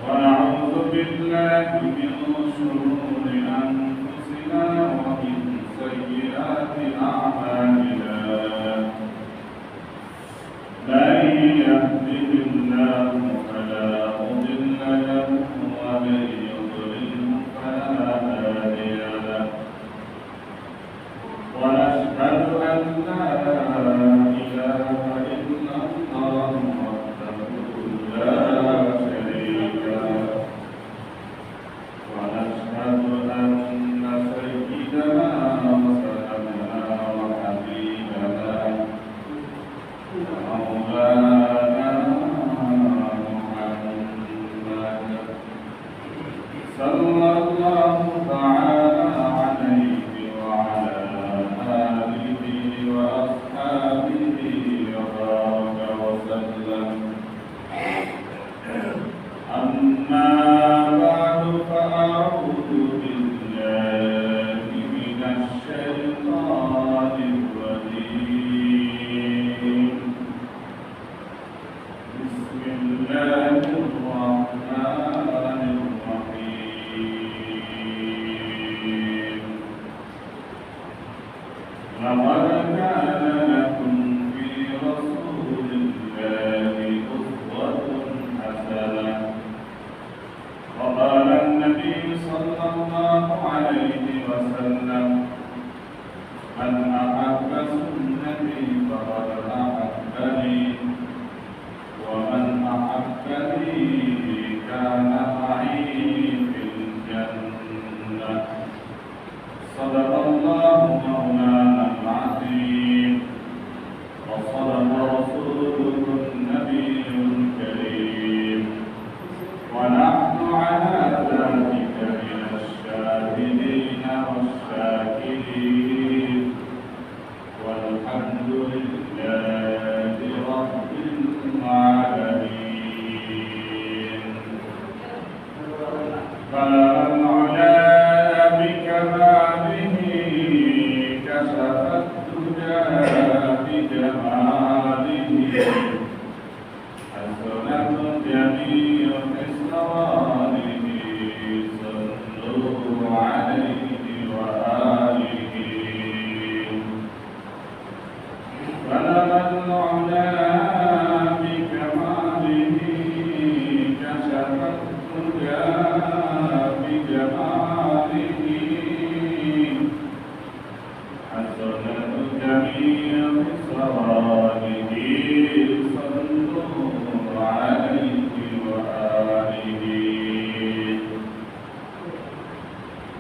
ونعوذ بالله من شرور أنفسنا ومن سيئات أعمالنا من يهده الله فلا مضل له ومن يضلل فلا هادي له ونشهد أن لا إله إلا الله وحده لا شريك له ونشهد أن سيدنا وسندنا وحبيبنا ومولانا محمد صلى الله تعالى عليه وعلى آله وأصحابه وبارك وسلم. أما بعد فأعوذ بالله من الشيطان الرجيم. بسم الله الرحمن الرحيم. لقد كان لكم في رسول الله أسوة حسنة. وقال النبي صلى الله عليه وسلم: من أحب سنتي فقد أحبني ومن أحبني كان معي في الجنة. صدق الله مولانا العظيم وصدق رسوله النبي الكريم ونحن على ذلك من الشاهدين والشاكرين والحمد لله رب العالمين. فلمن علا بكماله كشف الدجى بجماله حسنت جميع خصاله صلوا عليه وآله. فلمن علا بكماله كشف الدجى بجماله حسنت جميع خصاله صلوا عليه وآله.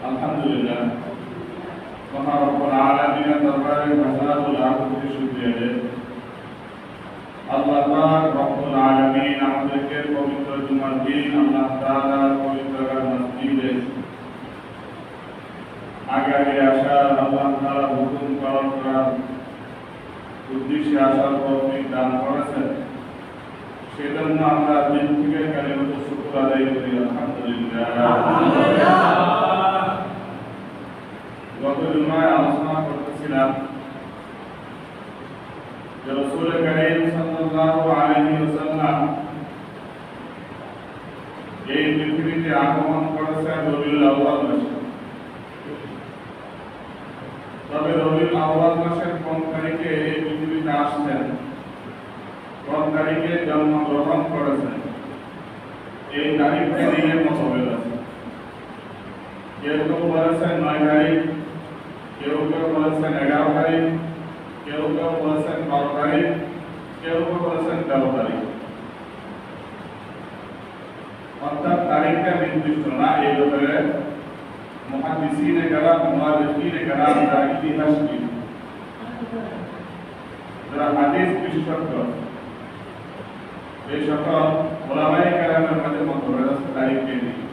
الحمد لله মহান রব্বুল আলামিনের দরবারে হাজারো লাখ কোটি শুকরিয়া। আল্লাহ পাক রব্বুল আলামিন আমাদেরকে পবিত্র জুমার দিন আল্লাহ তাআলার পবিত্র মসজিদে আগে আসার আল্লাহ তাআলা হুকুম করার উদ্দেশ্যে আসার তৌফিক দান করেছেন। সেজন্য আমরা দিন থেকে কালিমাত শুকর আদায় করি আলহামদুলিল্লাহ। গত জুমায় আলোচনা করতেছিলাম যে রাসূল কারীম সাল্লাল্লাহু আলাইহি ওয়াসাল্লাম এই পৃথিবীতে আগমন করেছেন রবিউল আউয়াল মাসে। তবে রবিউল আউয়াল মাসের কোন তারিখে এই পৃথিবীতে আসছেন, কোন তারিখে জন্মগ্রহণ করেছেন, এই তারিখকে নিয়ে মতভেদ আছে। কেউ কেউ বলেছেন 9 তারিখ, কেউ কেউ বলেছেন 11 তারিখ, কেউ কেউ বলেছেন 12 তারিখ, কেউ কেউ বলেছেন 13 তারিখ। অর্থাৎ তারিখটা নির্দিষ্ট না। এই ব্যাপারে মুহাদ্দিসিনে কেরাম, মুআল্লিফিনে কেরাম, যারা ইতিহাসবিদ, যারা হাদিস বিশেষজ্ঞ, এই সকল ওলামায়ে কেরামের মধ্যে মতভেদ আছে তারিখকে নিয়ে।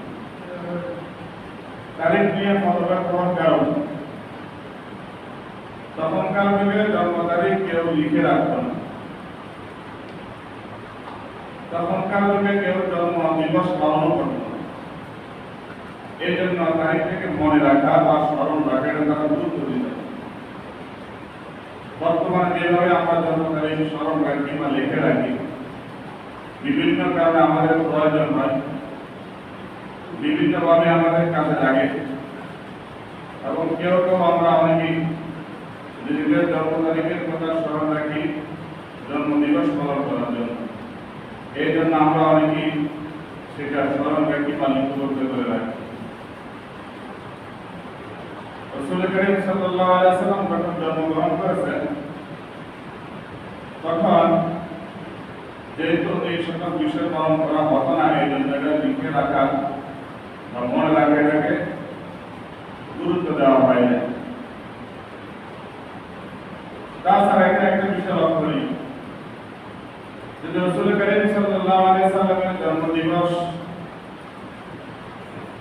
তারিখ নিয়ে মতভেদ হওয়ার কারণ, তখনকার যুগে জন্ম তারিখ কেউ লিখে রাখত না। তখনকার যুগে কেউ জন্ম দিবস পালন করত না। এই জন্য তারিখটাকে মনে রাখা বা স্মরণ রাখা এটা তারা গুরুত্ব দিত। বর্তমানে যেভাবে আমরা জন্ম তারিখ স্মরণ রাখি বা লিখে রাখি, বিভিন্ন কারণে আমাদের প্রয়োজন হয় বিভিন্নভাবে আমাদের কাছে লাগে এবং কেউ কেউ আমরা অনেকেই নিজেদের জন্ম তারিখের কথা স্মরণ রাখি জন্মদিবস পালন করার জন্য। এই জন্য আমরা অনেকেই সেটা স্মরণ রাখি বা লিপিবদ্ধ করে রাখি। রাসূল করিম সাল্লাল্লাহু আলাইহি ওয়াসাল্লাম যখন জন্মগ্রহণ করেছেন তখন যেহেতু এই সকল বিষয় পালন করা হতো না, এই জন্য এটা লিখে রাখা বা মনে রাখা এটাকে গুরুত্ব দেওয়া হয় না। তাছাড়া এখানে একটা বিষয় লক্ষ্য করি যে রাসূল করিম সাল্লাল্লাহু আলাইহি ওয়াসাল্লামের জন্মদিবস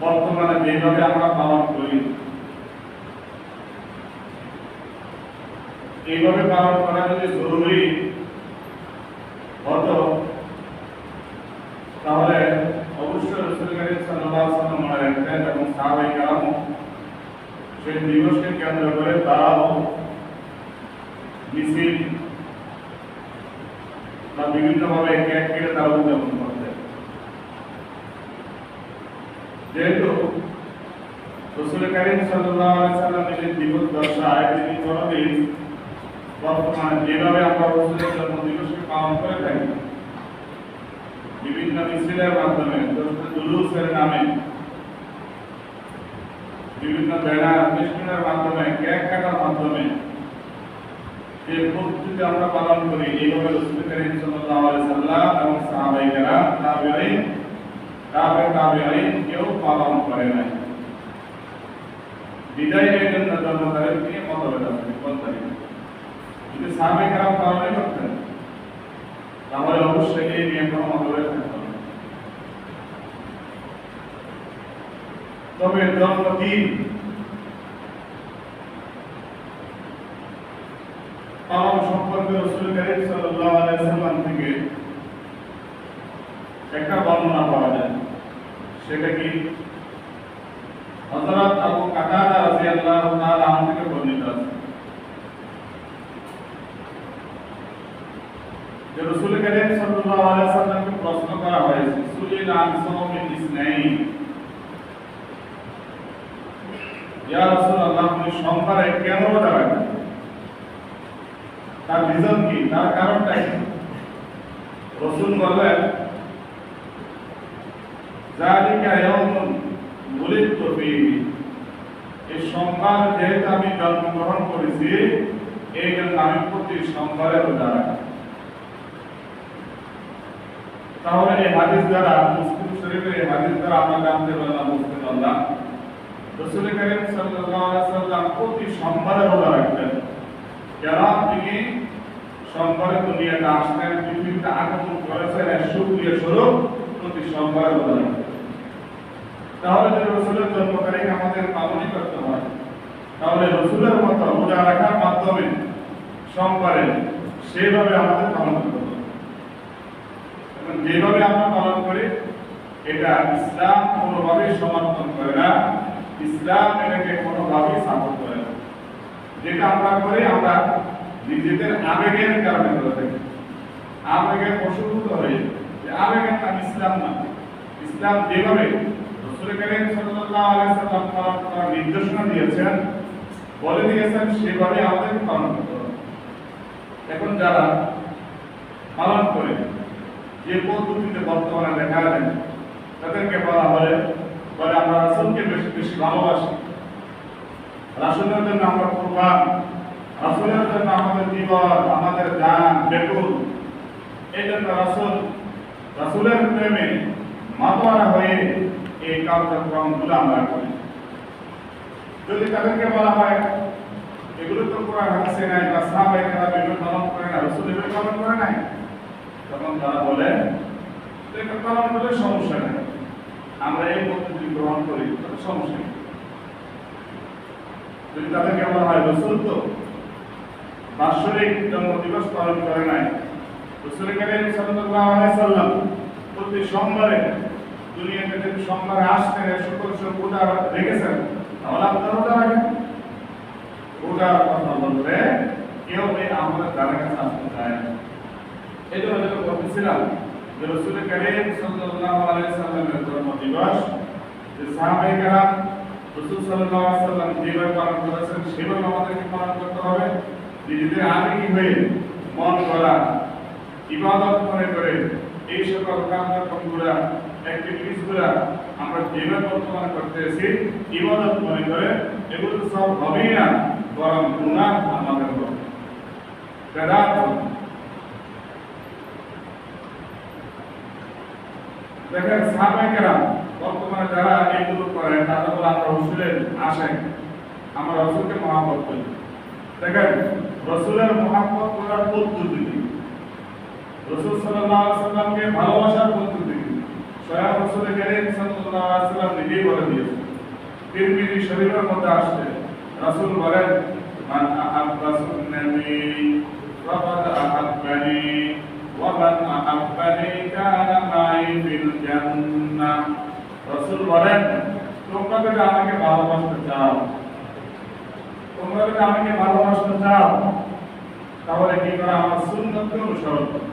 বর্তমানে যেভাবে আমরা পালন করি এইভাবে পালন করা যদি জরুরি হতো তাহলে অবশ্যই রাসূল করিম সাল্লাল্লাহু আলাইহি ওয়াসাল্লাম মনে রাখতেন এবং সাহাবায়ে কেরাম সেই দিবসকে কেন্দ্র করে তারাও মিছিল বা বিভিন্নভাবে কেক কেটে তারা উদযাপন করতেন। যেহেতু রাসূল করিম সাল্লাল্লাহু আলাইহি ওয়াসাল্লাম এই দিবস দর্শায় তিনি কোনদিন বর্তমানে যেভাবে আমরা রাসূলের জন্মদিবসকে পালন করে থাকি বিভিন্ন মিছিলের মাধ্যমে, জুলুসের নামে, বিভিন্ন ব্যানার ফেস্টুনের মাধ্যমে, কেক কাটার মাধ্যমে যে পদ্ধতিতে আমরা পালন করি, এইভাবে রাসূল করিম সাল্লাল্লাহু আলাইহি ওয়াসাল্লাম এবং সাহাবায়ে কেরাম তাবেঈন কেউ পালন করে নাই। বিদায় এই জন্য জন্ম তারিখ নিয়ে মতভেদ আছে কোন তারিখ। যদি সাহাবায়ে কেরাম পালন করতেন তাহলে অবশ্যই এই নিয়ে কোনো মতভেদ থাকতো না। তবে জন্মদিন পালন সম্পর্কে রাসূল করিম সাল্লাল্লাহু আলাইহি ওয়াসাল্লাম থেকে একটা বর্ণনা পাওয়া যায়। সেটা কি হযরত আবু কাতাদা রাদিয়াল্লাহু তাআলা আনহু থেকে বর্ণিত আছে যে রাসূল করিম সাল্লাল্লাহু আলাইহি ওয়াসাল্লামকে প্রশ্ন করা হয়েছে সুইলা আন সাওমিল ইসনাইন, ইয়া রাসূলুল্লাহ আপনি সোমবারে কেন রোজা রাখেন, তার রিজন কি, তার কারণটা কি? রাসূল বললেন যালিকা ইয়াউমুন বুলিদতু ফীহি, এই সোমবার যেহেতু আমি জন্মগ্রহণ করেছি এই জন্য আমি প্রতি সোমবারে রোজা রাখি। তাহলে এই হাদিস দ্বারা মুসলিম শরীফের এই হাদিস দ্বারা আমরা জানতে পারলাম মুসলিম আল্লাহ রাসূল করিম সাল্লাল্লাহু আলাইহি ওয়াসাল্লাম প্রতি সোমবারে রোজা রাখতেন। কেন? তিনি সোমবারে দুনিয়াতে আসতেন, পৃথিবীতে আগমন করেছেন, এর শুকরিয়া স্বরূপ প্রতি সোমবারে রোজা রাখতেন। তাহলে যদি রাসূলের জন্ম তারিখ আমাদের পালনই করতে হয় তাহলে রাসূলের মতো রোজা রাখার মাধ্যমে সোমবারে সেইভাবে আমাদের পালন করতে হবে। এবং যেভাবে আমরা পালন করি এটা ইসলাম কোনোভাবেই সমর্থন করে না, ইসলাম এটাকে কোনোভাবেই সাপোর্ট করে না। যেটা আমরা করি আমরা নিজেদের আবেগের কারণে করে থাকি, আবেগের বশীভূত হয়ে, যে আবেগের নাম ইসলাম না। ইসলাম যেভাবে রাসূল করিম সাল্লাল্লাহু আলাইহি ওয়াসাল্লাম পালন করার নির্দেশনা দিয়েছেন, বলে দিয়েছেন, সেভাবে আমাদের পালন করতে হবে। এখন যারা পালন করে যে পদ্ধতিতে বর্তমানে দেখা যায় তাদেরকে বলা হয় বলে আমরা রাসূলকে বেশি বেশি ভালোবাসি, রাসূলের জন্য আমরা কুরবান, রাসূলের জন্য আমাদের জীবন, আমাদের জান বেকুল। এই জন্য রাসূলের প্রেমে মাতোয়ারা হয়ে এই কার্যক্রমগুলো আমরা করি। যদি তাদেরকে বলা হয় এগুলো তো কোরআন হাদিসে নাই বা সাহাবায়ে কেরাম এগুলো পালন করে না, রাসূল এগুলো পালন করে নাই, তখন তারা বলে এটা পালন করলে সমস্যা নেই, আমরা এই পদ্ধতি গ্রহণ করি, সমস্যা নেই। যদি তাদেরকে বলা হয় রাসূল তো বাৎসরিক জন্মদিবস পালন করে নাই, রাসূল করিম সাল্লাল্লাহু আলাইহি ওয়াসাল্লাম প্রতি সোমবারে দুনিয়াতে যদি সোমবারে আসতেন শুক্র পূজা রেখেছেন, তাহলে আপনারা রোজা রাখেন। রোজার কথা বলতে কেউ এই আমাদের দ্বারা কাছে আসতে চায় না। এই জন্য যেটা বলতেছিলাম যে রাসূল করিম সাল্লাল্লাহু আলাইহি ওয়াসাল্লামের জন্মদিবস যে সাহাবায়ে কেরাম রাসূল সাল্লাল্লাহু আলাইহি ওয়াসাল্লাম যেভাবে পালন করেছেন সেভাবে আমাদেরকে পালন করতে হবে। নিজেদের আবেগী হয়ে মন গড়া ইবাদত মনে করে এই সকল কার্যক্রমগুলা অ্যাক্টিভিটিসগুলা আমরা যেভাবে বর্তমানে করতেছি ইবাদত মনে করে এগুলো সব হবেই না, বরং গুনাহ আমাদের হবে, বেদাত হবে। দেখেন সাহাবায়ে কেরাম বর্তমানে যারা এইগুলো করেন তারা বলে আমরা রাসূলের আশিক, আমরা রাসূলকে মহব্বত করি। দেখেন রাসূলের মহব্বত করার পদ্ধতি কি? রাসূল সাল্লাল্লাহু আলাইহি ওয়াসাল্লামকে ভালোবাসার পদ্ধতি কি? স্বয়ং রাসূল কারীম সাল্লাল্লাহু আলাইহি ওয়াসাল্লাম নিজেই বলে দিয়েছেন। তিরমিজি শরীফের মধ্যে আসছে রাসূল বলেন মান আহাব্বা সুন্নতি ফাকাদ আহাব্বানি ওয়া মান আহাব্বানি কানা মাই ফিল জান্নাহ। রাসূল বলেন তোমরা যদি আমাকে ভালোবাসতে চাও, তোমরা যদি আমাকে ভালোবাসতে চাও তাহলে কি করো? আমার সুন্নতকে অনুসরণ করো,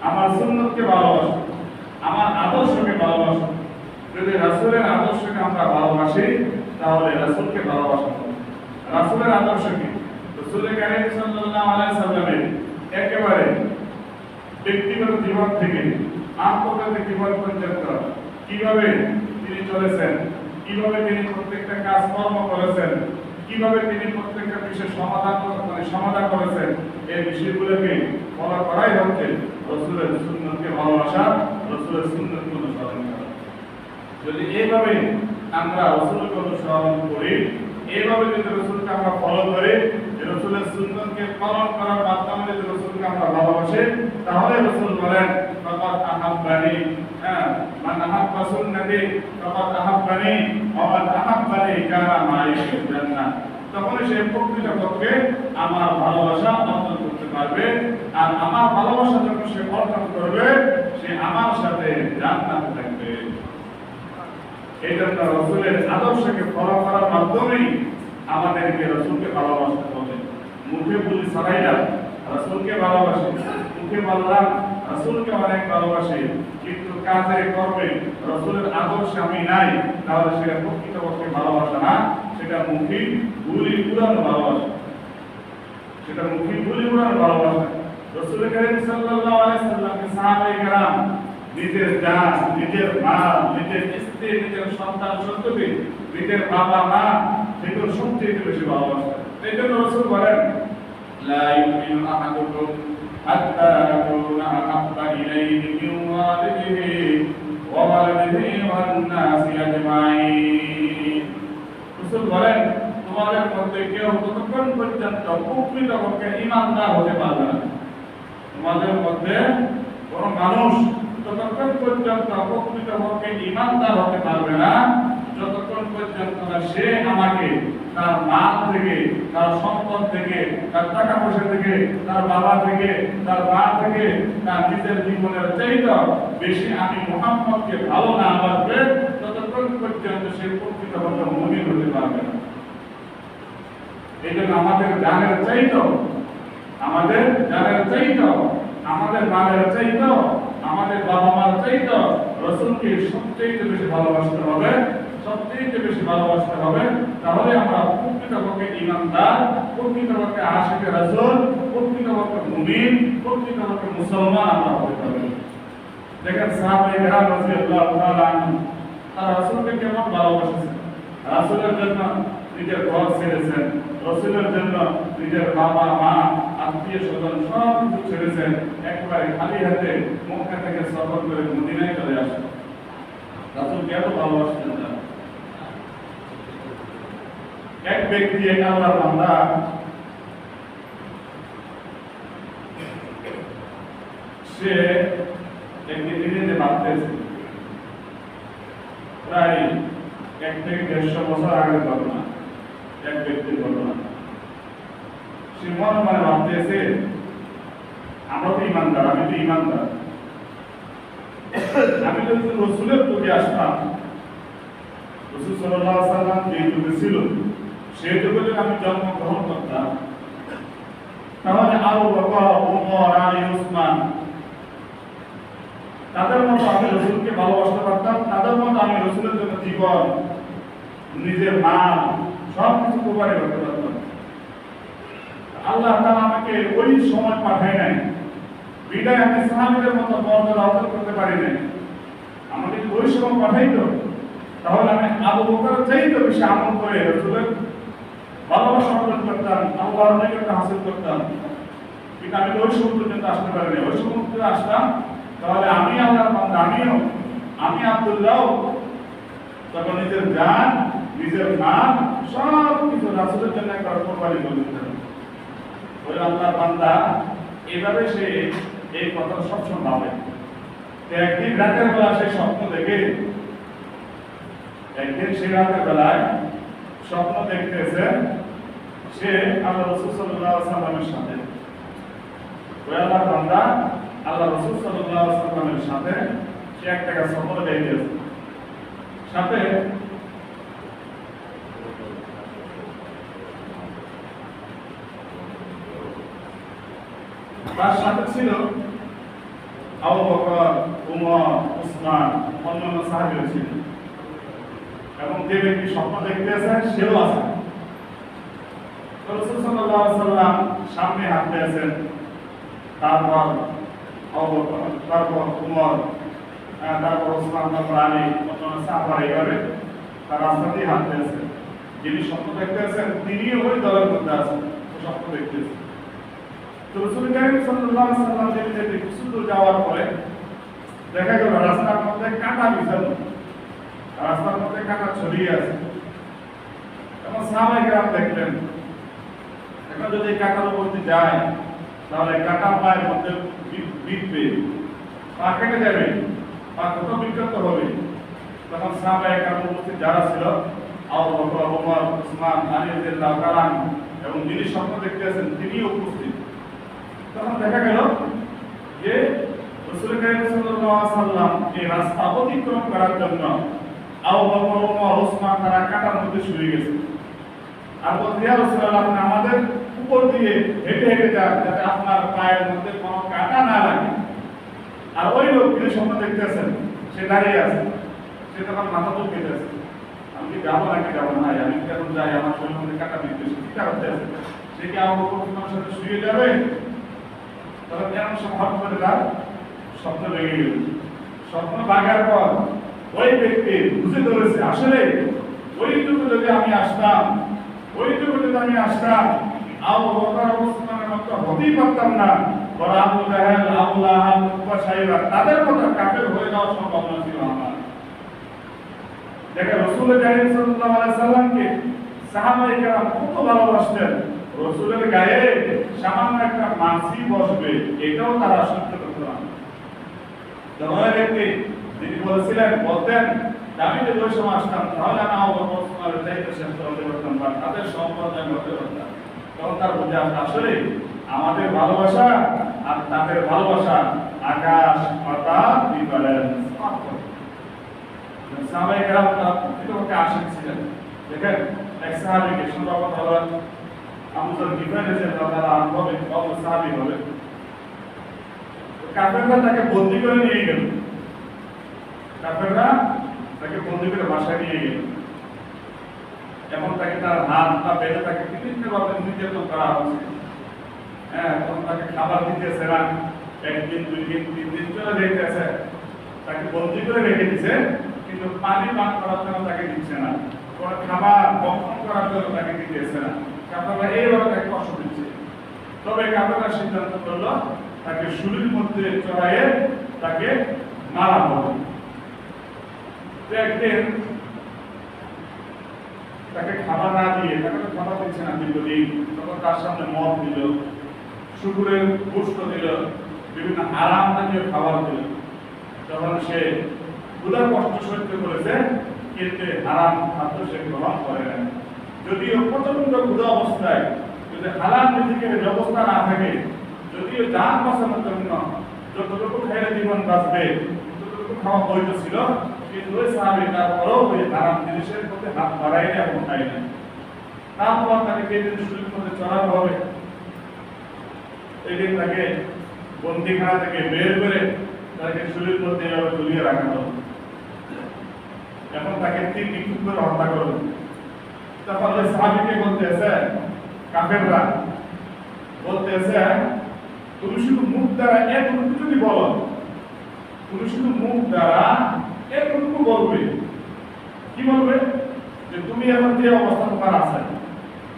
আমার সুন্নতকে ভালোবাসো, আমার আদর্শকে ভালোবাসো। যদি রাসূলের আদর্শকে আমরা ভালোবাসি তাহলে রাসূলকে ভালোবাসা হবে। রাসূলের আদর্শ কি? রাসূল কারীম সাল্লাল্লাহু আলাইহি সাল্লামের একেবারে ব্যক্তিগত জীবন থেকে আন্তর্জাতিক জীবন পর্যন্ত কিভাবে তিনি চলেছেন, কিভাবে তিনি প্রত্যেকটা কাজকর্ম করেছেন, কিভাবে তিনি প্রত্যেকটা বিষয়ের সমাধান করেছেন, এই বিষয়গুলোকে ফলো করাই হচ্ছে রাসূলের সুন্নতকে ভালোবাসা, রাসূলের সুন্নতকে অনুসরণ করা। যদি এইভাবে আমরা রাসূলকে অনুসরণ করি, এইভাবে যদি রাসূলকে আমরা ফলো করি, রাসূলের সুন্নতকে পালন করার মাধ্যমে যদি রাসূলকে আমরা ভালোবাসি, তাহলে রাসূল বলেন ফাকাদ আহাব্বানি, মান আহাব্বা সুন্নতি ফাকাদ আহাব্বানি ওয়া মান আহাব্বানি কানা মাই ফিল জান্নাহ। তখন সে প্রকৃতপক্ষে আমার ভালোবাসা অর্জন করতে পারবে, আর আমার ভালোবাসা যখন সে অর্জন করবে সে আমার সাথে জান্নাতে থাকবে। এই জন্য রাসূলের আদর্শকে ফলো করার মাধ্যমেই আমাদেরকে রাসূলকে ভালোবাসতে হবে। মুখে বলি ছাড়াই না রাসূলকে ভালোবাসি, মুখে বললাম রাসূলকে অনেক ভালোবাসি, কিন্তু কাজে কর্মে রাসূলের আদর্শ আমি নাই, তাহলে সেটা প্রকৃতপক্ষে ভালোবাসা না, সেটা মুখে বুলি উড়ানো ভালোবাসা, সেটা মুখে বুলি উড়ানো ভালোবাসা। রাসূল কারীম সাল্লাল্লাহু আলাইহি সাল্লামকে সাহাবায়ে কেরাম নিজের জান, নিজের মাল, নিজের স্ত্রী, নিজের সন্তান সন্ততি, নিজের বাবা মা এগুলো সবচেয়ে বেশি ভালোবাসা। এই জন্য রাসূল বলেন লা ইউমিনু আহাদুকুম হাত্তা আকুনা আহাব্বা ইলাইহি মিন ওয়ালিদিহি ওয়া ওয়ালিদিহি ওয়ান নাসি আজমাইন। রাসূল বলেন তোমাদের মধ্যে কেউ ততক্ষণ পর্যন্ত প্রকৃতপক্ষে ঈমানদার হতে পারবে না, তোমাদের মধ্যে কোন মানুষ ততক্ষণ পর্যন্ত প্রকৃতপক্ষে ঈমানদার হতে পারবে না যতক্ষণ পর্যন্ত না সে আমাকে তার মাল থেকে, তার সম্পদ থেকে, তার টাকা পয়সা থেকে, তার বাবা থেকে, তার মা থেকে, তার নিজের জীবনের চাইতে বেশি আমি মুহাম্মদকে ভালো না বাসবে, ততক্ষণ পর্যন্ত সে প্রকৃতপক্ষে মুমিন হতে পারবে না। এই জন্য আমাদের জানের চাইতে, আমাদের জানের চাইতে, আমাদের মালের চাইতে, আমাদের বাবা মার চাইতে রাসূলকে সবচেয়ে বেশি ভালোবাসতে হবে, সবচেয়ে বেশি ভালোবাসতে হবে। তাহলে আমরা প্রকৃতপক্ষে ঈমানদার, প্রকৃতপক্ষে আশিকে রাসূল, প্রকৃতপক্ষে মুমিন, প্রকৃতপক্ষে মুসলমান আমরা হতে পারব। দেখেন সাহাবায়ে কেরাম রাদিয়াল্লাহু তাআলা আনহুম তারা রাসূলকে কেমন ভালোবাসেছেন। রাসূলের জন্য নিজের ঘর ছেড়েছেন, রাসূলের জন্য নিজের বাবা মা আত্মীয় স্বজন সব কিছু ছেড়েছেন, একেবারে খালি হাতে মক্কা থেকে সফর করে মদিনায় চলে আসেন। রাসূলকে এত ভালোবাসতেন না। এক ব্যক্তি, এক আল্লাহর বান্দা, সে একদিন নিজে ভাবতেছে, প্রায় 1 থেকে 150 বছর আগের ঘটনা, এক ব্যক্তির ঘটনা। সে মনে মনে ভাবতেছে আমরা তো ইমানদার, আমি তো ইমানদার, আমি যদি রাসূলের প্রতি আসতাম, রাসূল সাল্লাল্লাহু আলাইহি ওয়াসাল্লাম যে যুগে ছিল সেই যুগে যদি আমি জন্মগ্রহণ করতাম, তাহলে আবু বকর, ওমর, আলী, উসমান তাদের মতো আমি রসুলকে ভালোবাসতে পারতাম, তাদের মতো আমি রসুলের জন্য জীবন, নিজের নাম সব কিছু কোরবানি করতে পারতাম। আল্লাহ তাআলা আমাকে ওই সময় পাঠায় নাই, বিদায় আমি সাহাবীদের মতো মর্যাদা অর্জন করতে পারি নাই। আমাকে যদি ওই সময় পাঠাইতো, তাহলে আমি আবু বকরের চাইতে বেশি আমল করে রসুলের ভালোবাসা অর্জন করতাম, আল্লাহর নৈকট্য হাসিল করতাম। কিন্তু আমি ওই সময় পর্যন্ত আসতে পারিনি। ওই সময় পর্যন্ত আসতাম, তাহলে আমি আল্লাহর বান্দা, আমি আব্দুল্লাহ তখন নিজের জান, নিজের নাম সব কিছু রাসূলের জন্য একবার কোরবানি করে দিতেন। ওই আল্লাহর বান্দা এভাবে সে এই কথা সবসময় ভাবে। একদিন রাতের বেলা সে স্বপ্ন দেখে, একদিন সে রাতের বেলায় স্বপ্ন দেখতেছে সে আল্লাহ রাসূল সাল্লাল্লাহু আলাইহি ওয়াসাল্লামের সাথে, ওই আল্লাহর বান্দা আল্লাহ রাসূল সাল্লাল্লাহু আলাইহি ওয়াসাল্লামের সাথে সে একটা স্বপ্ন দেখেছে। সাথে তার সাথে ছিল আবু বকর, উমর, উসমান, অন্যান্য সাহাবীরা ছিলেন, এবং যে ব্যক্তি স্বপ্ন দেখতেছে সেও আছে। রাসূল সাল্লাল্লাহু আলাইহি ওয়াসাল্লাম সামনে হাঁটতে আছেন, তারপর আবু বকর, তারপর উমর, তারপর উসমান, তারপর আলী, অন্যান্য সাহাবারা এইভাবে তার রাস্তা দিয়ে হাঁটতে আছেন। যিনি স্বপ্ন দেখতে আছেন তিনিও ওই দলের মধ্যে আছেন, স্বপ্ন দেখতেছেন। তো রাসূল কারীম সাল্লাল্লাহু আলাইহি ওয়াসাল্লাম যেতে কিছু দূর যাওয়ার পরে দেখা গেল রাস্তার মধ্যে কাঁটা বিছানো, রাস্তার মধ্যে কাঁটা ছড়িয়ে আছে। এবং সাহাবায়ে কেরাম দেখলেন, এখন যদি কাঁটার উপর দিয়ে যায় তাহলে কাঁটা পায়ের মধ্যে বিঁধবে, পা কেটে যাবে, পা কত বিক্ষত হবে। তখন সাহাবায়ে কেরাম উপস্থিত যারা ছিল, আবু বকর, ওমর, উসমান, আলী রাদিয়াল্লাহু তাআলা এবং যিনি স্বপ্ন দেখতে আছেন তিনিও উপস্থিত। তখন দেখা গেল যে রাসূল কারীম সাল্লাল্লাহু আলাইহি ওয়াসাল্লাম এই রাস্তা অতিক্রম করার জন্য আবু বকর, ওমর, উসমান তারা কাঁটার মধ্যে শুয়ে গেছে। আর বলতে ইয়া রাসূলুল্লাহ, আপনি আমাদের উপর দিয়ে হেঁটে হেঁটে যান যাতে আপনার পায়ের মধ্যে কোনো কাঁটা না লাগে। আর ওই লোক যিনি স্বপ্ন দেখতেছেন সে দাঁড়িয়ে আছে, সে তখন মাথা তুলে কেটেছে, আমি কি যাবো নাকি যাবো না, আমি কি এখন যাই, আমার শরীরের মধ্যে কাঁটা বিঁধতেছে, কি করতে আছে, সে কি আবু বকর, উসমানের সাথে শুয়ে যাবে? তখন কেমন সম্ভব করে তার স্বপ্ন ভেঙে গেল। স্বপ্ন ভাঙার পর ওই ব্যক্তি বুঝে ধরেছে আসলে ওইটুকু যদি আমি আসতাম, আবু বকর, উসমানের মতো হতেই পারতাম না, বড় আবু জাহেল, আবু লাহাব, উতবা, সাইবা তাদের মতো কাফের হয়ে যাওয়ার সম্ভাবনা ছিল আমার। দেখে রাসূল কারীম সাল্লাল্লাহু আলাইহি ওয়াসাল্লামকে সাহাবায়ে কেরাম কত ভালোবাসতেন। রাসূলের গায়ে সামান্য একটা মাছি বসবে এটাও তারা সহ্য করতে পারত না। জনগণের ব্যক্তি যিনি বলতেন আমি যদি ওই সময় আসতাম তাহলে আমি আবু বকর, উসমানের দায়িত্ব শেষ করতে পারতাম বা তাদের সম্পদ আমি হতে পারতাম। তখন তার বুঝে আসলে আসলে আমাদের ভালোবাসা আর তাদের ভালোবাসা আকাশ পাতাল ডিফারেন্স। সাহাবায়ে কেরাম তার প্রকৃতপক্ষে আশিক ছিলেন। দেখেন এক সাহাবীকে সম্ভবত হযরত আবু যর গিফারী রাদিয়াল্লাহু তাআলা হবে, অবু সাহাবী হবে। কাফেররা তাকে বন্দী করে নিয়ে গেল, কাফেররা তাকে বন্দী করে বাসায় নিয়ে গেল। এখন তাকে তার হাত পা বেঁধে তাকে বিভিন্নভাবে নির্যাতন করা হচ্ছে। তখন তাকে খাবার দিতেছে না, একদিন, দুই দিন, 3 দিন চলে যেতেছে। তাকে বন্দী করে রেখে দিচ্ছে, কিন্তু পানি পান করার জন্য তাকে দিচ্ছে না, কোনো খাবার বক্ষণ করার জন্য তাকে দিতেছে না। কাফেররা এইভাবে তাকে কষ্ট দিচ্ছে। তবে কাফেররা সিদ্ধান্ত করলো তাকে শুলির মধ্যে চড়াইয়ে তাকে মারা হবে। একদিন তাকে খাবার না দিয়ে, তাকে তো খাবার দিচ্ছে না দীর্ঘদিন, তখন তার সামনে মদ দিল, শুকুরের গোশত দিল, বিভিন্ন আরাম জাতীয় খাবার দিল। তখন সে ক্ষুধার কষ্ট সহ্য করেছে, কিন্তু হারাম খাদ্য সে গ্রহণ করে না। যদিও প্রচন্ড ক্ষুধা অবস্থায় যদি হালাল রিজিকের ব্যবস্থা না থাকে, যদিও জান বাঁচানোর জন্য যতটুকু খেয়ে জীবন বাঁচবে ততটুকু খাওয়া বৈধ ছিল, কিন্তু ওই সাহাবী তারপরও ওই হারাম জিনিসের প্রতি হাত বাড়ায় না এবং খায় না। তারপর তাকে কেদিন শুলির মধ্যে চড়ানো হবে। এই দিন তাকে বন্দিখানা থেকে বের করে তাকে শরীর মধ্যে এভাবে ঝুলিয়ে রাখা হলো। এখন তাকে তীর নিক্ষেপ করে হত্যা করলো। তখন ওই সাহাবীকে বলতেছে, কাফেররা বলতেছে, তুমি শুধু মুখ দ্বারা এতটুকু যদি বলো, তুমি শুধু মুখ দ্বারা এতটুকু বলবে, কি বলবে? যে তুমি এখন যে অবস্থা তোমার আছে,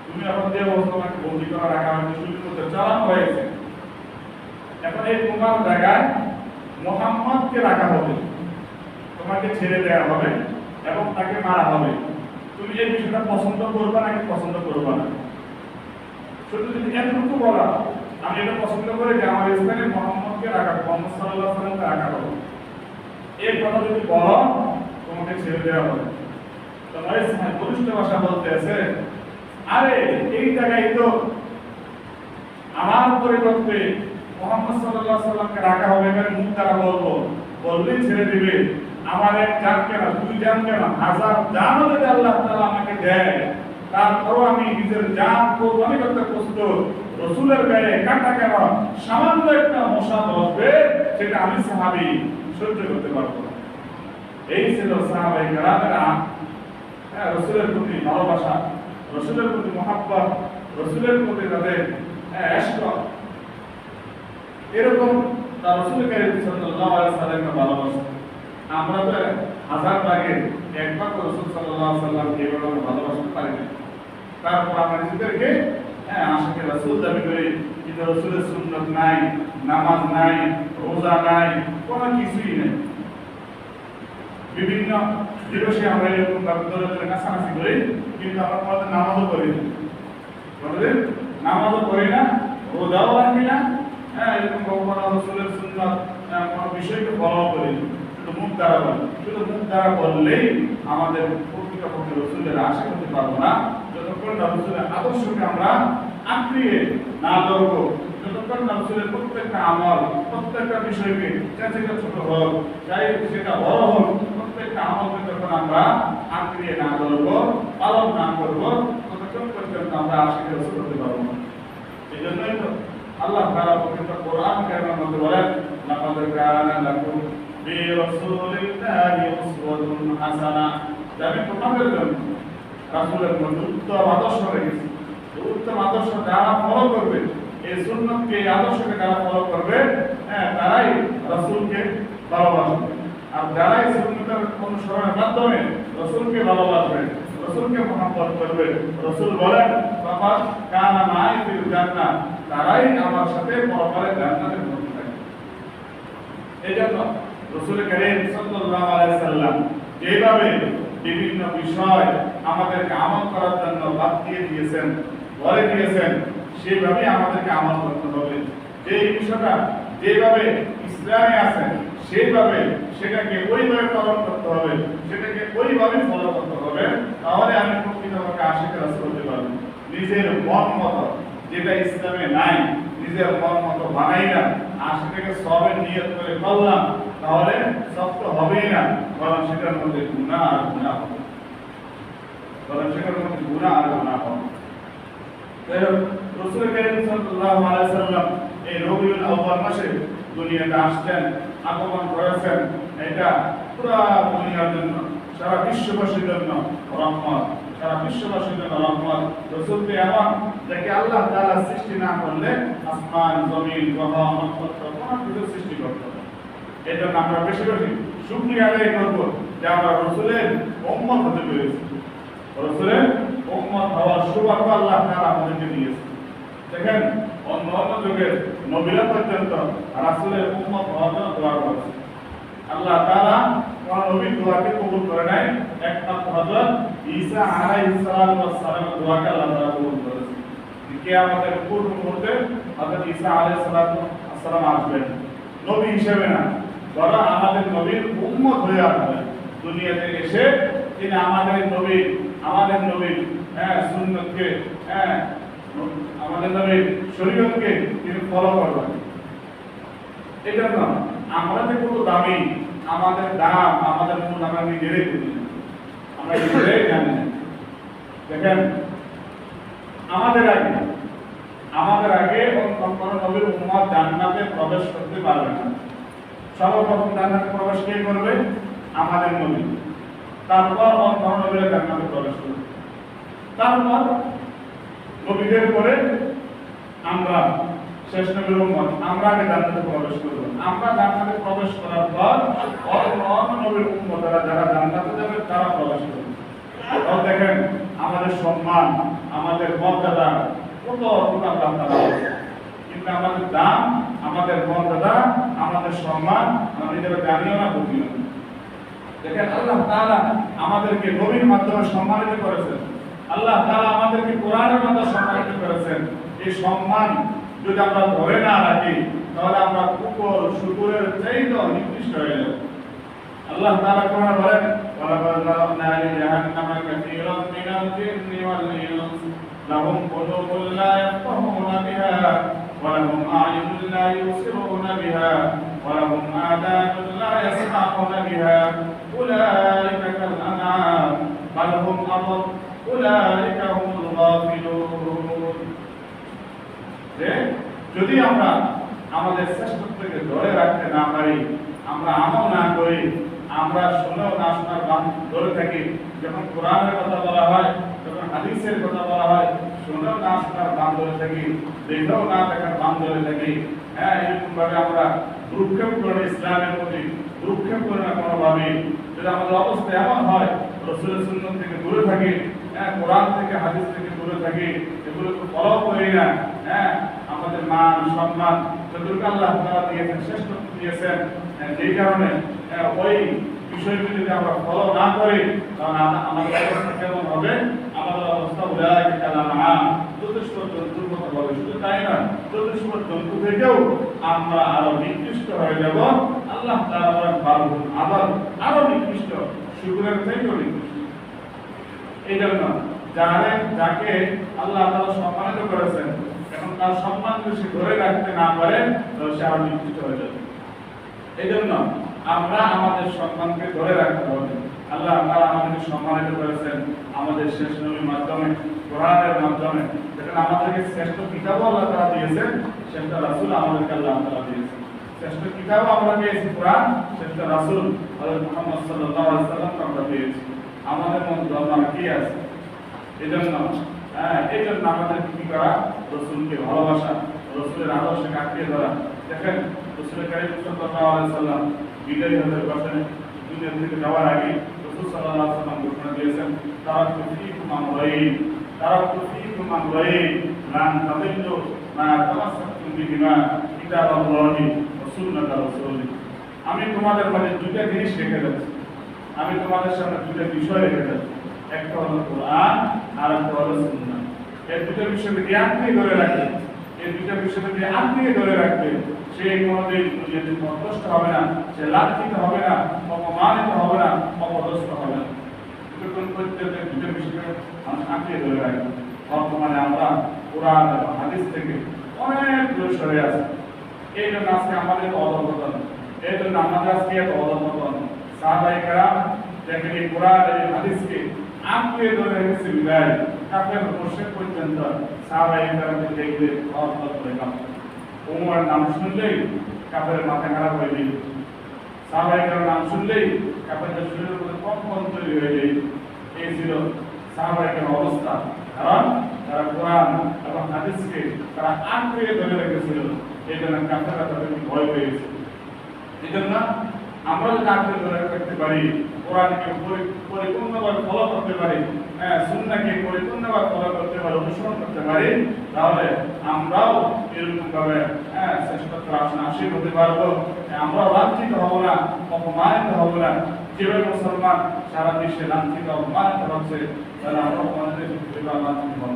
তুমি এখন যে অবস্থা তোমাকে বন্দি করা রাখা হয়েছে, শরীর মধ্যে চালানো হয়েছে, এখন এই তোমার জায়গায় মুহাম্মদকে রাখা হবে, তোমাকে ছেড়ে দেওয়া হবে এবং তাকে মারা হবে। তুমি এই বিষয়টা পছন্দ করবে নাকি পছন্দ করবে না? শুধু যদি এতটুকু বলা, আমি এটা পছন্দ করি যে আমার স্থানে মুহাম্মদকে রাখা, মুহাম্মদ সাল্লাল্লাহু আলাইহি ওয়াসাল্লামকে রাখা হবে, এই কথা যদি বলো তোমাকে ছেড়ে দেওয়া হবে। তো নয় ঘনিষ্ঠ ভাষা বলতেছে, আরে এই জায়গায় তো আমার পরিবর্তে মুহাম্মদ সাল্লাল্লাহু আলাইহি ওয়াসাল্লামকে রাখা হবে, এখানে মুখ দ্বারা বলবো, বললেই ছেড়ে দিবে। আমার এক জান কেন, দুই জান কেন, হাজার জানও যদি আল্লাহ তাআলা আমাকে দেয়, তারপরও আমি নিজের জান কোরবানি করতে প্রস্তুত। রাসূলের গায়ে কাঁটা কেন, সামান্য একটা মশা বসবে, সেটা আমি সাহাবী সহ্য করতে পারবো না। এই ছিল সাহাবায়ে কেরামের রাসূলের প্রতি ভালোবাসা, রাসূলের প্রতি মহব্বত, রাসূলের প্রতি তাদের ইশক। এরকম তার রাসূল কারীম সাল্লাল্লাহু আলাইহি ওয়াসাল্লামকে ভালোবাসা। আমরা তো হাজার ভাগে একবার রাসূল সাল্লাল্লাহু আলাইহি ওয়াসাল্লামকে এভাবে ভালোবাসতে পারি না। তারপর আমরা নিজেদেরকে আশিকে রাসূল দাবি করি, কিন্তু রাসূলের সুন্নাত নাই, নামাজ নাই, রোজা নাই, কোনো কিছুই নেই। বিভিন্ন দিবসে আমরা এরকম ভাবে ধরে কাছাকাছি করি, কিন্তু আমরা কোনোদিন নামাজও করি না, কোনোদিন নামাজও করি না, রোজাও রাখি না, এরকম কখনো রাসূলের সুন্নাত কোনো বিষয়কে ফলো করি না। শুধু মুখ দ্বারা বলি, শুধু মুখ দ্বারা বললেই আমাদের প্রকৃতপক্ষে রাসূলের আশা করতে পারবো না। যতক্ষণ না রাসূলের আদর্শকে আমরা আঁকড়িয়ে না ধরবো, যতক্ষণ না রাসূলের প্রত্যেকটা আমল, প্রত্যেকটা বিষয়কে, চাই সেটা ছোট হোক, চাই সেটা বড় হোক, প্রত্যেকটা আমলকে যখন আমরা আঁকড়িয়ে না ধরবো, পালন না করবো, ততক্ষণ পর্যন্ত আমরা আশিকে রাসূল হতে পারবো না। এই জন্যই তো আল্লাহ তাআলা পবিত্র কোরআন কারীমের মধ্যে বলেন, লাকাদ কানা লাকুম ফি রাসূলিল্লাহি উসওয়াতুন হাসানা। আমি তোমাদের জন্য রাসূলের মধ্যে উত্তম আদর্শ রেখেছি। উত্তম আদর্শ যারা ফলো করবে, এই সুন্নতকে, এই আদর্শকে যারা ফলো করবে, তারাই রাসূলকে ভালোবাসবে। আর যারাই সুন্নতের অনুসরণের মাধ্যমে রাসূলকে ভালোবাসবে, রাসূলকে মহব্বত করবে, রাসূল বলেন, ফাকাদ কানা মাই ফিল জান্নাহ, তারাই আমার সাথে পরকালে জান্নাতের মধ্যে থাকবে। এজন্য রাসূল কারীম সাল্লাল্লাহু আলাইহি ওয়াসাল্লাম যেভাবে বিভিন্ন বিষয় আমাদেরকে আমল করার জন্য বাদ দিয়ে দিয়েছেন, বলে দিয়েছেন, সেইভাবে আমাদেরকে আমল করতে হবে। যে বিষয়টা যেভাবে ইসলামে আছে, সেইভাবে সেটাকে ওইভাবে পালন করতে হবে, সেটাকে ওইভাবে ফলো করতে হবে। তাহলে আমি প্রকৃতপক্ষে আশিকে রাসূল হতে পারবো। নিজের মন মতো, যেটা ইসলামে নাই, নিজের মন মতো বানাইলাম, আর সেটাকে সবের নিয়ত করে করলাম, তাহলে সব তো হবেই না, বরং সেটার মধ্যে গুনাহ আর গুনাহ হবে, বরং সেটার মধ্যে গুনাহ আর গুনাহ হবে। রাসূল কারীম সাল্লাল্লাহু আলাইহি ওয়াসাল্লাম এই রবিউল আউয়াল মাসে দুনিয়াতে আসছেন, আগমন করেছেন। এটা পুরা দুনিয়ার জন্য, সারা বিশ্ববাসীর জন্য রহমত, সারা বিশ্ববাসীর জন্য রহমত। রাসূলকে এমন যাকে আল্লাহ তাআলা সৃষ্টি না করলে আসমান, জমিন, গ্রহ, নক্ষত্র কোনো কিছু সৃষ্টি করতে হবে। এই জন্য আমরা বেশি বেশি শুকরিয়া আদায় করবো যে আমরা রাসূলের উম্মত হতে পেরেছি। রাসূলের উম্মত হওয়ার সৌভাগ্য আল্লাহ তাআলা আমাদেরকে দিয়েছে। দেখেন, অন্য যুগের নবীরা পর্যন্ত রাসূলের উম্মত হওয়ার জন্য দোয়া করেছে। আল্লাহ তাআলা কোন নবীর দোয়াকে কবুল করে নাই, একমাত্র হযরত ঈসা আলাইহিস সালামের দোয়াকে আল্লাহ তাআলা কবুল করেছে। কিয়ামতের পূর্ব মুহূর্তে হযরত ঈসা আলাইহিস সালাম আসবেন, নবী হিসেবে না, বরং আমাদের নবীর উম্মত হয়ে আসবেন। দুনিয়াতে এসে তিনি আমাদের নবীর সুন্নতকে, আমাদের নবীর শরীয়তকে তিনি ফলো করবেন। এই জন্য আমরা যে কত দামি, আমাদের দাম, আমাদের মূল আমরা নিজেরাই বুঝি না, আমরা নিজেরাই জানি না। দেখেন, আমাদের আগে কোন নবীর উম্মত জান্নাতে প্রবেশ করতে পারবে না। সর্বপ্রথম জান্নাতে প্রবেশ কে করবে? আমাদের নবী। তারপর অন্য নবীরা জান্নাতে প্রবেশ করবে। তারপর নবীদের পরে আমরা শেষ নবীর উম্মত, আমরা আগে জান্নাতে প্রবেশ করব। আমরা জান্নাতে প্রবেশ করার পর অন্য নবীর উম্মতরা যারা জান্নাতে যাবে তারা প্রবেশ করবে। তো দেখেন আমাদের সম্মান, আমাদের মর্যাদা কত আল্লাহ তাআলা, কিন্তু আমাদের দাম, আমাদের মর্যাদা, আমাদের সম্মান আমরা নিজেরা জানিও না, বুঝিও না। দেখেন আল্লাহ তাআলা আমাদেরকে নবীর মাধ্যমে সম্মানিত করেছেন, আল্লাহ তাআলা আমাদেরকে কোরআনের মাধ্যমে সম্মানিত করেছেন। এই সম্মান যদি আমরা ধরে না রাখি তাহলে আমরা কুকুর শুকুরের চাইতেও নিকৃষ্ট হয়ে যাব। আল্লাহ তাআলা কোরআনে বলেন, ওয়ালাকাদ যারাবনা লিজাহান্নামা কাসীরাম মিনাল জিন্নি ওয়াল ইনস লাহুম কুলুবুন লা ইয়াফকাহুনা বিহা ওয়া লাহুম আ'য়ুনুন লা ইউবসিরুনা বিহা ওয়া লাহুম আযানুন লা ইয়াসমা'উনা বিহা উলাইকা কাল আন'আম বাল হুম আদল উলাইকা হুমুল গাফিলুন। যদি আমরা আমাদের শ্রেষ্ঠত্বকে ধরে রাখতে না পারি, আমরা আমল না করি, আমরা শুনেও না শোনার বান ধরে থাকি, যখন কোরআনের কথা বলা হয়, যখন হাদিসের কথা বলা হয়, শুনেও না শোনার বান ধরে থাকি, দেখেও না দেখার বান ধরে থাকি, হ্যাঁ এরকম ভাবে আমরা ভ্রুক্ষেপ করি ইসলামের প্রতি, ভ্রুক্ষেপ করি না কোনোভাবে। যদি আমাদের অবস্থা এমন হয় রাসূলের সুন্নাত থেকে দূরে থাকি, হ্যাঁ কোরআন থেকে হাদিস থেকে দূরে থাকি, এগুলোকে ফলো করি না, হ্যাঁ আমাদের মান সম্মান যতটুকু আল্লাহ তাআলা দিয়েছেন, শ্রেষ্ঠত্ব দিয়েছেন, যেই কারণে ওই বিষয়গুলি যদি আমরা ফলো না করি তাহলে আমাদের অবস্থা কেমন হবে? আমাদের অবস্থা উলাইকা কাল আন'আম, যথেষ্ট জন্তুর মতো হবে। শুধু তাই না, যথেষ্ট জন্তু থেকেও আমরা আরো নিকৃষ্ট হয়ে যাব। আল্লাহ তাআলা বলেন বাল হুম আযাল, আরো নিকৃষ্ট, শুকুরের থেকেও নিকৃষ্ট। এই জন্য যাকে আল্লাহ তাআলা সম্মানিত করেছেন, এখন তার সম্মান যদি সে ধরে রাখতে না পারে তাহলে সে আরো নিকৃষ্ট হয়ে যাবে। এই জন্য আমরা আমাদের সম্মানকে ধরে রাখতে হবে। আল্লাহ তাআলা আমাদেরকে সম্মানিত করেছেন আমাদের শেষ নবীর মাধ্যমে, কোরআনের মাধ্যমে। যেখানে আমাদেরকে শ্রেষ্ঠ কিতাবও আল্লাহ তাআলা দিয়েছেন, শ্রেষ্ঠ রাসূল আমাদেরকে আল্লাহ তাআলা দিয়েছেন। শ্রেষ্ঠ কিতাবও আমরা পেয়েছি কোরআন, শ্রেষ্ঠ রাসূল হযরত মুহাম্মদ সাল্লাল্লাহু আলাইহি ওয়াসাল্লামকে আমরা পেয়েছি। আমাদের মধ্যে আমার কি আছে? এজন্য আমাদের কি করা? রাসূলকে ভালোবাসা, রাসূলের আদর্শকে আঁকড়ে ধরা। দেখেন রাসূল কারীম সাল্লাল্লাহু আলাইহি ওয়াসাল্লাম বিদায় হতে পারছেন, দুনিয়া থেকে যাওয়ার আগে রাসূল সাল্লাল্লাহু আলাইহি ওয়াসাল্লাম ঘোষণা দিয়েছেন, তারাকতু ফীকুম আমরাইন লান তাদিল্লু মা তামাসসাকতুম বিহিমা কিতাবাল্লাহি ওয়া সুন্নাতা রাসূলিহি। আমি তোমাদের মাঝে দুইটা জিনিস রেখে যাচ্ছি, আমি তোমাদের সামনে দুইটা বিষয় রেখে যাচ্ছি, একটা হলো কোরআন আর একটা হলো সুন্নাহ। এই দুটো বিষয়কে জ্ঞান দিয়ে ধরে রাখবে, এই দুটো বিষয়কে যদি আপনি ধরে রাখবে, সে কোনোদিন দুনিয়াতে পদস্থ হবে না, সে লাঞ্ছিত হবে না, অপমানিত হবে না, অপদস্থ হবে না। প্রত্যেকটা দুটো বিষয়কে মানুষ আঁকড়ে ধরে রাখবে। বর্তমানে আমরা কোরআন এবং হাদিস থেকে অনেক দূরে সরে আছি। এই জন্য আজকে আমাদের অধঃপতন, এই জন্য আমাদের আজকে এত অধঃপতন। সাহাবায়ে কেরাম দেখেন এই কোরআন এবং হাদিসকে আঁকড়ে ধরে রেখেছে বিদায় কাফের মুশরিক পর্যন্ত সাহাবায়ে কেরামকে দেখলে অধঃপতন করে কাঁপত। ওমরের নাম শুনলেই কাফেরের মাথা খারাপ হয়ে যেত, সাহাবায়ে কেরামের নাম শুনলেই কাফেরদের শরীরের মধ্যে কম্পন তৈরি হয়ে যেত। এই ছিল সাহাবায়ে কেরামের অবস্থা, কারণ তারা কোরআন এবং হাদিসকে তারা আঁকড়ে ধরে রেখেছিল। এই জন্য কাফেররা তাদেরকে ভয় পেয়েছে। এই জন্য আমরা যদি আঁকড়ে ধরে রাখতে পারি, কোরআনকে পরিপূর্ণভাবে ফলো করতে পারি, সুন্নাহকে পরিপূর্ণভাবে ফলো করতে পারি, অনুসরণ করতে পারি, তাহলে আমরাও এরকম ভাবে শ্রেষ্ঠত্বের আসনে আসীন হতে পারবো। আমরাও লাঞ্ছিত হব না, অপমানিত হব না। যেভাবে মুসলমান সারা বিশ্বে লাঞ্ছিত অপমানিত হচ্ছে, তাহলে আমরা লাঞ্ছিত হব।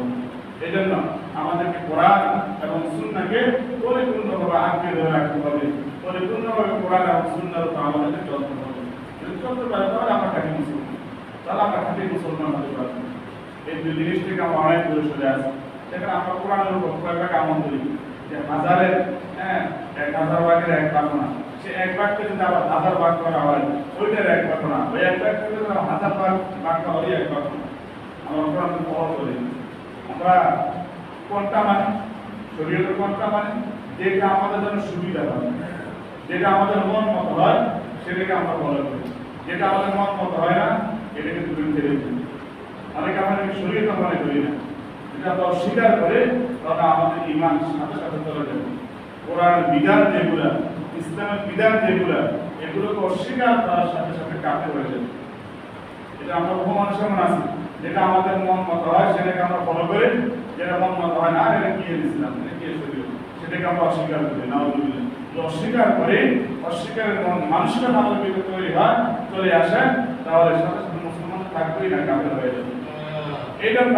এই জন্য আমাদেরকে কোরআন এবং সুন্নাহকে পরিপূর্ণভাবে আঁকড়ে ধরে রাখতে হবে, পরিপূর্ণভাবে কোরআন এবং সুন্নাহর উপর আমাদেরকে চলতে হবে। যদি চলতে পারে তাহলে আমরা খাঁটি মুসলমান, তাহলে আমরা খাঁটি মুসলমান হতে পারবো। এই দুই জিনিস থেকে আমরা অনেক দূরে সরে আসি। সেখানে আমরা কোরআনের উপর কয়েকটা আমল করি, যে হাজারের 1000 ভাগের 1 ভাগ না, সে 1 ভাগকে যদি আবার 1000 ভাগ করা হয় ওইটার 1 ভাগ না, ওই 1 ভাগকে যদি 1000 ভাগ করা হয় 1 ভাগ না। আমরা কোরআনকে ফলো করি। আমরা কোনটা মানে শরীয়তের কোনটা মানে যেটা আমাদের জন্য সুবিধা হয়, যেটা আমাদের মন মতো হয় সেটাকে আমরা ফলো করি, যেটা আমাদের মন মতো হয় না এটাকে তুমি ছেড়ে দিই। অনেকে আমাদেরকে শরীয়ত মনে করি না, এটা তো অস্বীকার করে তাহলে আমাদের ঈমান সাথে সাথে চলে যাবে। কোরআনের বিধান যেগুলা, ইসলামের বিধান যেগুলা, এগুলোকে অস্বীকার করার সাথে সাথে কাফের হয়ে যাবে। এটা আমরা বহু মানুষের মনে আছি, যেটা আমাদের মন মতো হয় সেটাকে আমরা ফলো করি, যেটা মন মতো হয় না এটা কি ইসলাম, এটা কি শরীয়ত, সেটাকে আমরা অস্বীকার করি। নাউজুবিল্লাহ। অস্বীকার করে অস্বীকারের মানুষের আমাদের ভিতরে তৈরি হয়, চলে আসে, তাহলে সাথে সাথে মুসলমান থাকবেই না, কাফের হয়ে যাবে। এই জন্য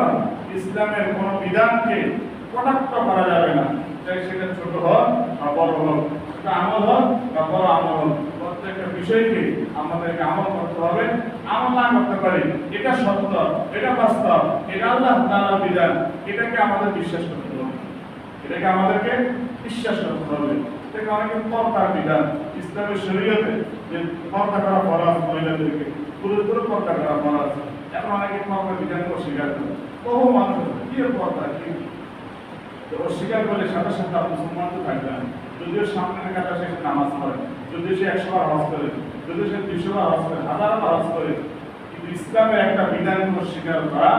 ইসলামের কোন বিধানকে কটাক্ষ করা যাবে না, চাই সেটা ছোট হোক বা বড় হোক, সেটা আমল হোক বা বড় আমল হোক, প্রত্যেকটা বিষয়কে আমাদেরকে আমল করতে হবে। আমল না করতে পারি, এটা সত্য, এটা বাস্তব, এটা আল্লাহ তাআলার বিধান, এটাকে আমাদের বিশ্বাস করতে হবে, এটাকে আমাদেরকে বিশ্বাস করতে হবে। থেকে অনেকে পর্দার বিধান, ইসলামের শরীয়তে যে পর্দা করা ফরজ, মহিলাদেরকে পুরোপুরি পর্দা করা ফরজ, এখন অনেকে পর্দার বিধানকে অস্বীকার করে। বহু মানুষ কি পর্দা, কি অস্বীকার করলে সাথে সাথে মুসলমান তো থাকবে না। যদিও সামনের কাটা সে নামাজ পড়ে, যদিও সে 100 বার হজ করে, যদিও সে 200 বার হজ করে, 1000 বার হজ করে, কিন্তু ইসলামের একটা বিধানকে অস্বীকার করা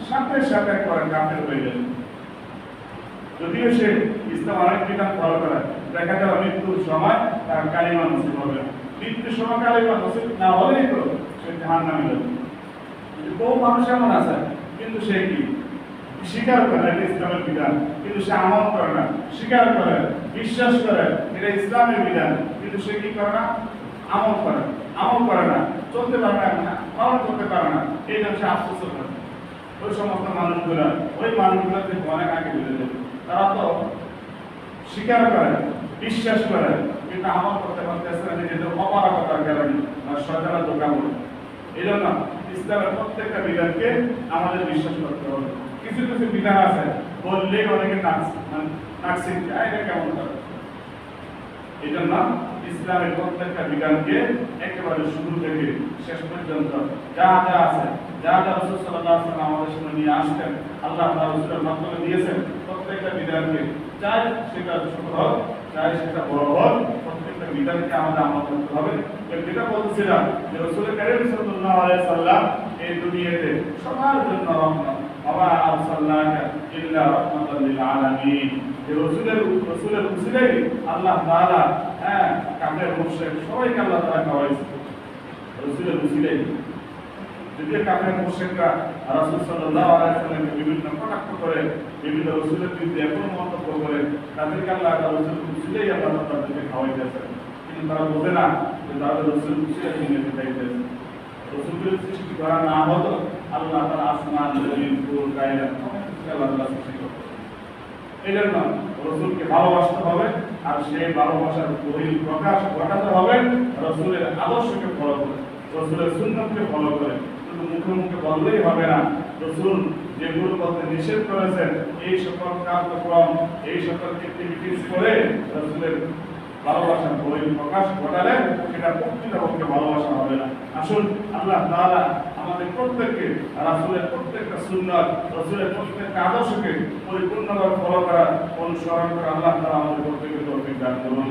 সাথে সাথে করে কাফের হয়ে যাবে। যদিও সে ইসলাম অনেক বিধান ফলো করে, দেখা যায় মৃত্যুর সময় তার কালিমা নসিব হবে, মৃত্যুর সময় কালিমা নসিব না হলেই তো সে জাহান্নামে যাবে। বহু মানুষ এমন আছে, কিন্তু সে কি স্বীকার করে এটা ইসলামের বিধান, কিন্তু সে আমল করে না, স্বীকার করে, বিশ্বাস করে এটা ইসলামের বিধান, কিন্তু সে কি করে না, আমল করে না, চলতে পারে না, পালন করতে পারে না। এই জন্য সে আফসোস করে। ওই সমস্ত মানুষগুলা থেকে অনেক আগে বেড়ে যাবে। তারা তো স্বীকার করে, বিশ্বাস করে, কিন্তু আমল করতে পারতেছে না, নিজেদের অপারগতার কারণে আর শয়তানের ধোঁকা বলে। এই জন্য ইসলামের প্রত্যেকটা বিধানকে আমাদের বিশ্বাস করতে হবে। কিছু কিছু বিধান আছে বললেই অনেকে নাকসিং যায়, এটা কেমন করে। এই জন্য ইসলামের প্রত্যেকটা বিধানকে একেবারে শুরু থেকে শেষ পর্যন্ত যা যা আছে, যা যা রাসূল সাল্লাল্লাহু আলাইহি ওয়াসাল্লাম আমাদের সামনে নিয়ে আসতেন, আল্লাহ তাআলা রাসূলের মাধ্যমে দিয়েছেন, প্রত্যেকটা বিধানকে, চাই সেটা ছোট হোক, চাই সেটা বড় হোক, প্রত্যেকটা বিধানকে আমাদের আমল করতে হবে। যেটা বলছিলাম যে রাসূল কারীম সাল্লাল্লাহু আলাইহি ওয়াসাল্লাম এই দুনিয়াতে সবার জন্য রহমত, ওয়া আরসালনাকা ইল্লা রাহমাতাল লিল আলামিন। যে রাসূলের উসিলায় আল্লাহ তাআলা কাফের মুশরিক সবাইকে আল্লাহ তাআলা খাওয়াইছে রাসূলের উসিলায়। যদি কাফের মুশরিকরা রাসূল সাল্লাল্লাহু আলাইহি ওয়াসাল্লামকে বিভিন্ন কটাক্ষ করে, বিভিন্ন রাসূলের বিরুদ্ধে এমন মন্তব্য করে, তাদেরকে আল্লাহ তাআলা রাসূলের উসিলায় আল্লাহ তাদেরকে খাওয়াইতেছে, কিন্তু তারা বোঝে না যে তাদের রাসূলের উসিলায় দুনিয়াতে খাইতেছে। রাসূলের সৃষ্টি করা না হতো আল্লাহ তাআলা আসমান, জমিন, ফুল, কায়নাত সব কিছু আল্লাহ তাআলা সৃষ্টি করতেন। এই জন্য রাসূলকে ভালোবাসতে হবে, আর সেই ভালোবাসার প্রকাশ ঘটাতে হবে রাসূলের আদর্শকে ফলো করে, রাসূলের সুন্নাতকে ফলো করে। শুধু মুখে মুখে বললেই হবে না, রাসূল যেগুলো বলতে নিষেধ করেছেন এই সকল কার্যক্রম, এই সকল অ্যাক্টিভিটিস করে রাসূলের ভালোবাসার প্রকাশ ঘটালে সেটা প্রকৃতপক্ষে ভালোবাসা হবে না। আসুন আল্লাহ তাআলা আমাদের প্রত্যেককে রাসূলের প্রত্যেকটা সুন্নাত, রাসূলের প্রত্যেকটা আদর্শকে পরিপূর্ণভাবে ফলো করা, অনুসরণ করা আল্লাহ তাআলা আমাদের প্রত্যেককে তৌফিক দান করুন।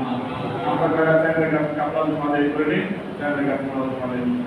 আমরা যারা চার রাকাত কাবলা নামাজ পড়ে নিই, 4 রাকাত নামাজ পড়ে নিই।